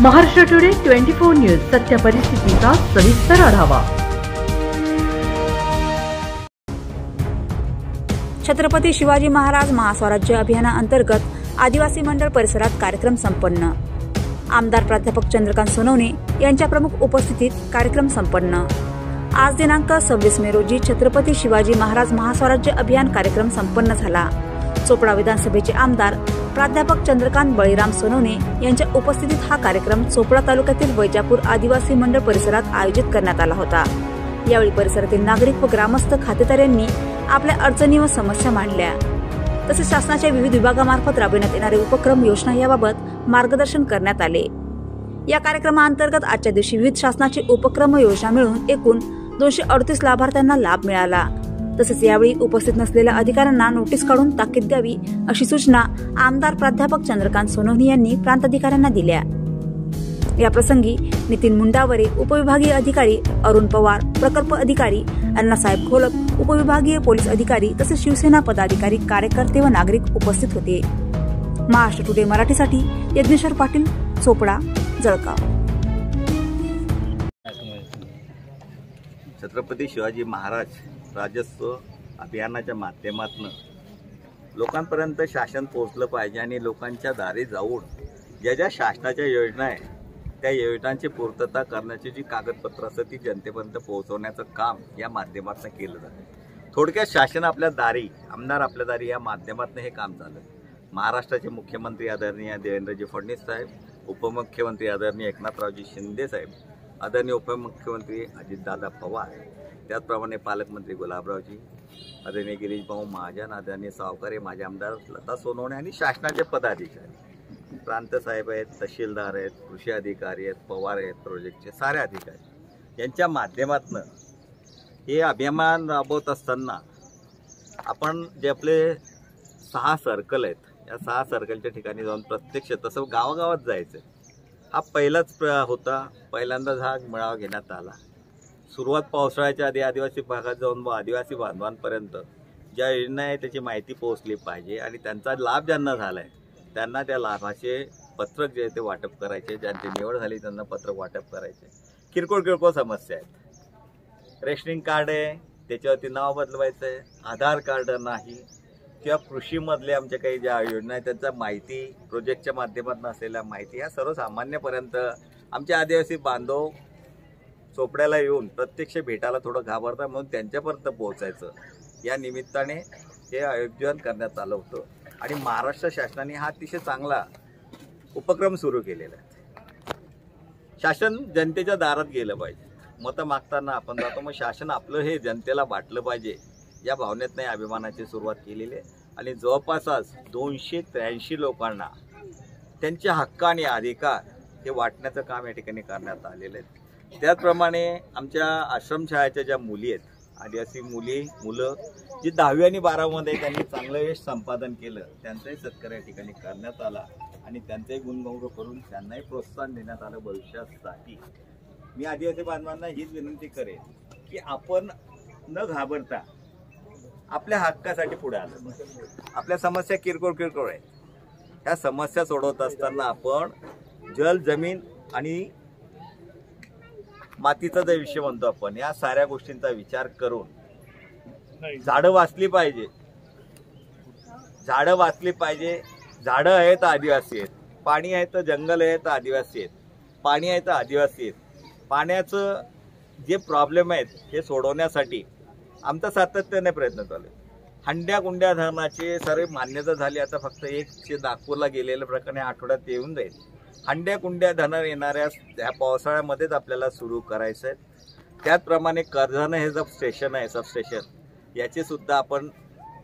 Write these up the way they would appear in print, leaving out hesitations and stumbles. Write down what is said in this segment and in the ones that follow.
Maharashtra today 24 news सत्य परिस्थितीचा सविस्तर आढावा। छत्रपती शिवाजी महाराज महास्वराज्य अभियानाअंतर्गत आदिवासी मंडळ परिसरात कार्यक्रम संपन्न। आमदार प्राध्यापक चंद्रकांत सोनवणे यांच्या प्रमुख उपस्थितीत कार्यक्रम संपन्न। आज दिनांक 26 मे रोजी छत्रपती शिवाजी महाराज महास्वराज्य अभियान कार्यक्रम संपन्न झाला। चोपडा विधानसभेचे आमदार प्राध्यापक चंद्रकांत बळीराम सोनवणे यांच्या उपस्थितीत हा कार्यक्रम चोपडा तालुक्यातील वैजापूर आदिवासी मंडळ परिसरात आयोजित करण्यात आला होता। यावेळी परिसरातील नागरिक व ग्रामस्थ खातेदारांनी आपल्या अडचणी व समस्या मांडल्या। तसेच शासनाच्या विविध विभागामार्फत राबविण्यात येणारे उपक्रम योजना याबाबत मार्गदर्शन करण्यात आले। या कार्यक्रमाअंतर्गत आजच्या दिवशी विविध शासनाचे उपक्रम योजना मिळून एकूण 238 लाभार्थ्यांना लाभ मिळाला। तसेच यावेळी उपस्थित नसलेल्या अधिकाऱ्यांना नोटीस काढून ताकीद द्यावी अशी सूचना आमदार प्राध्यापक चंद्रकांत सोनवणे यांनी प्रांताधिकाऱ्यांना दिल्या। या प्रसंगी नितीन मुंडावरे उपविभागीय अधिकारी, अरुण पवार प्रकल्प अधिकारी, अण्णासाहेब घोलप उपविभागीय पोलीस अधिकारी तसेच शिवसेना पदाधिकारी, कार्यकर्ते व नागरिक उपस्थित होते। महाराष्ट्र टुडे मराठीसाठी यज्ञेश्वर पाटील, चोपडा, जळगाव। छत्रपती शिवाजी महाराज राजस्व अभियानाच्या माध्यमातून लोकांपर्यंत शासन पोहोचलं पाहिजे आणि लोकांच्या दारी जाऊन ज्या ज्या शासनाच्या योजना आहे त्या योजनांची पूर्तता करण्याची जी कागदपत्र असतात ती जनतेपर्यंत पोहोचवण्याचं काम या माध्यमातून केलं जातं। थोडक्यात शासन आपल्या दारी, आमदार आपल्या दारी या माध्यमातून हे काम झालं। महाराष्ट्राचे मुख्यमंत्री आदरणीय देवेंद्रजी फडणवीस साहेब, उपमुख्यमंत्री आदरणीय एकनाथरावजी शिंदे साहेब, आदरणीय उपमुख्यमंत्री अजितदादा पवार, त्याचप्रमाणे पालकमंत्री गुलाबरावजी, आदरणीय गिरीश भाऊ महाजन, आदरणीय सावकारे, माझे आमदार लता सोनवणे आणि शासनाचे पदाधिकारी, प्रांत साहेब आहेत, तहसीलदार आहेत, कृषी अधिकारी आहेत, पवार आहेत, प्रोजेक्टचे सारे अधिकारी यांच्या माध्यमातून हे अभियान राबवत असताना आपण जे आपले 6 सर्कल आहेत या 6 सर्कलच्या ठिकाणी जाऊन प्रत्यक्ष तसं गावागावात जायचं हा पहिलाच होता। पहिल्यांदाच हा मेळावा घेण्यात आला। सुरुवात पावसाळ्याच्या आधी आदिवासी भागात जाऊन व आदिवासी बांधवांपर्यंत ज्या योजना आहे त्याची माहिती पोहोचली पाहिजे आणि त्यांचा लाभ ज्यांना झाला आहे त्यांना त्या लाभाचे पत्रक जे ते वाटप करायचे, ज्यांची निवड झाली त्यांना पत्रक वाटप करायचे। किरकोळ समस्या आहेत, रेशनिंग कार्ड आहे त्याच्यावरती नाव बदलवायचं आहे, आधार कार्ड नाही किंवा कृषीमधले आमच्या काही ज्या योजना आहेत त्यांचा माहिती, प्रोजेक्टच्या माध्यमातून असलेल्या माहिती या सर्वसामान्यपर्यंत आमचे आदिवासी बांधव चोपड्याला येऊन प्रत्यक्ष भेटायला थोडं घाबरतात म्हणून त्यांच्यापर्यंत पोहोचायचं या निमित्ताने हे आयोजन करण्यात आलं होतं आणि महाराष्ट्र शासनाने हा अतिशय चांगला उपक्रम सुरू केलेला आहे। शासन जनतेच्या दारात गेलं पाहिजे, मतं मागताना आपण जातो, मग शासन आपलं हे जनतेला वाटलं पाहिजे या भावनेतनं अभिमानाची सुरुवात केलेली आहे आणि जवळपास 283 लोकांना त्यांचे हक्क आणि अधिकार हे वाटण्याचं काम या ठिकाणी करण्यात आलेलं आहे। त्याचप्रमाणे आमच्या आश्रमशाळेच्या ज्या मुली आहेत, आदिवासी मुलं जी 10वी आणि 12वीमध्ये त्यांनी चांगलं यश संपादन केलं त्यांचाही सत्कार या ठिकाणी करण्यात आला आणि त्यांचाही गुणगौरव करून त्यांनाही प्रोत्साहन देण्यात आलं भविष्यासाठी। मी आदिवासी बांधवांना हीच विनंती करेन की आपण न घाबरता आपल्या हक्कासाठी पुढे आलं। आपल्या समस्या किरकोळ आहेत, ह्या समस्या सोडवत असताना आपण जल, जमीन आणि मातीचा जो विषय म्हणतो आपण या साऱ्या गोष्टींचा विचार करून झाडं वाचली पाहिजे। झाडं आहेत तर आदिवासी आहेत, पाणी आहे तर जंगल आहे तर आदिवासी आहेत, पाणी आहे तर आदिवासी आहेत। पाण्याचं जे प्रॉब्लेम आहेत हे सोडवण्यासाठी आमचा सातत्याने प्रयत्न चालू आहे। हंड्या-कुंड्या धरणाची सर्व मान्यता झाली, आता फक्त एक नागपूरला गेलेल्या प्रकरणी आठवड्यात येऊन जाईल। हंड्या-कुंड्या धरण येणाऱ्या ह्या पावसाळ्यामध्येच आपल्याला सुरू करायचं आहे। त्याचप्रमाणे कर्जानं हे सबस्टेशन आहे, सबस्टेशन याचे सुद्धा आपण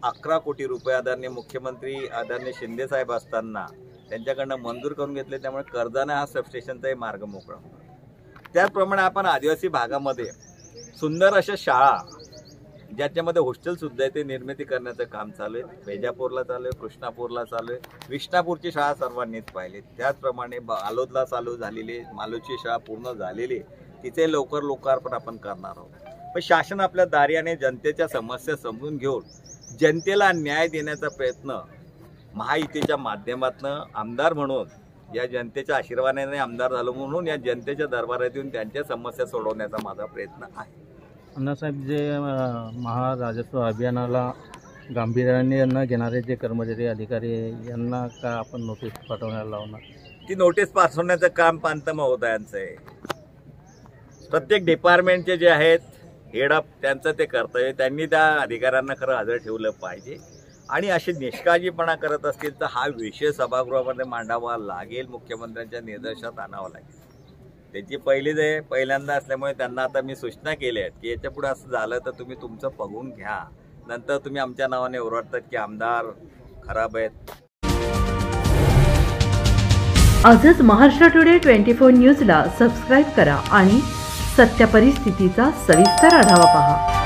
11 कोटी रुपये आदरणीय मुख्यमंत्री आदरणीय शिंदे साहेब असताना त्यांच्याकडनं मंजूर करून घेतले, त्यामुळे कर्जानं हा सबस्टेशनचाही मार्ग मोकळा होणार। त्याचप्रमाणे आपण आदिवासी भागामध्ये सुंदर अशा शाळा ज्याच्यामध्ये हॉस्टेल सुद्धा आहे ते निर्मिती करण्याचं काम चालू आहे। वैजापूरला चालू आहे, कृष्णापूरला चालू आहे, विष्णापूरची शाळा सर्वांनीच पाहिली। त्याचप्रमाणे आलोदला चालू झालेली, मालोची शाळा पूर्ण झालेली, तिथे लवकर लोकार्पण आपण करणार आहोत। पण शासन आपल्या दारी आणि जनतेच्या समस्या समजून घेऊन जनतेला न्याय देण्याचा प्रयत्न महायुतीच्या माध्यमातून आमदार म्हणून या जनतेच्या आशीर्वादाने आमदार झालो म्हणून या जनतेच्या दरबारात येऊन त्यांच्या समस्या सोडवण्याचा माझा प्रयत्न आहे. अण्णासाहेब, जे महाराजस्व अभियानाला गांभीर्याने न घेणारे जे कर्मचारी अधिकारी यांना का आपण नोटीस पाठवण्याला लावणार? ती नोटीस पाठवण्याचं काम पंत महोदयांचं आहे. प्रत्येक डिपार्टमेंटचे जे आहेत हेडअप त्यांचं ते कर्तव्य, त्यांनी त्या अधिकाऱ्यांना खरं हजर ठेवलं पाहिजे. आणि अशी निष्काळजीपणा करत असतील तर हा विषय सभागृहामध्ये मांडावा लागेल, मुख्यमंत्र्यांच्या निर्देशात आणावा लागेल. त्यांची पहिल्यांदा असल्यामुळे त्यांना आता मी सूचना केल्या आहेत की याच्या पुढे असं झालं तर तुम्ही तुमचं बघून घ्या, नंतर तुम्ही आमच्या नावाने ओरडतात की आमदार खराब आहेत. आजच महाराष्ट्र टुडे 24 न्यूजला सबस्क्राईब करा आणि सत्य परिस्थितीचा सविस्तर आढावा पहा.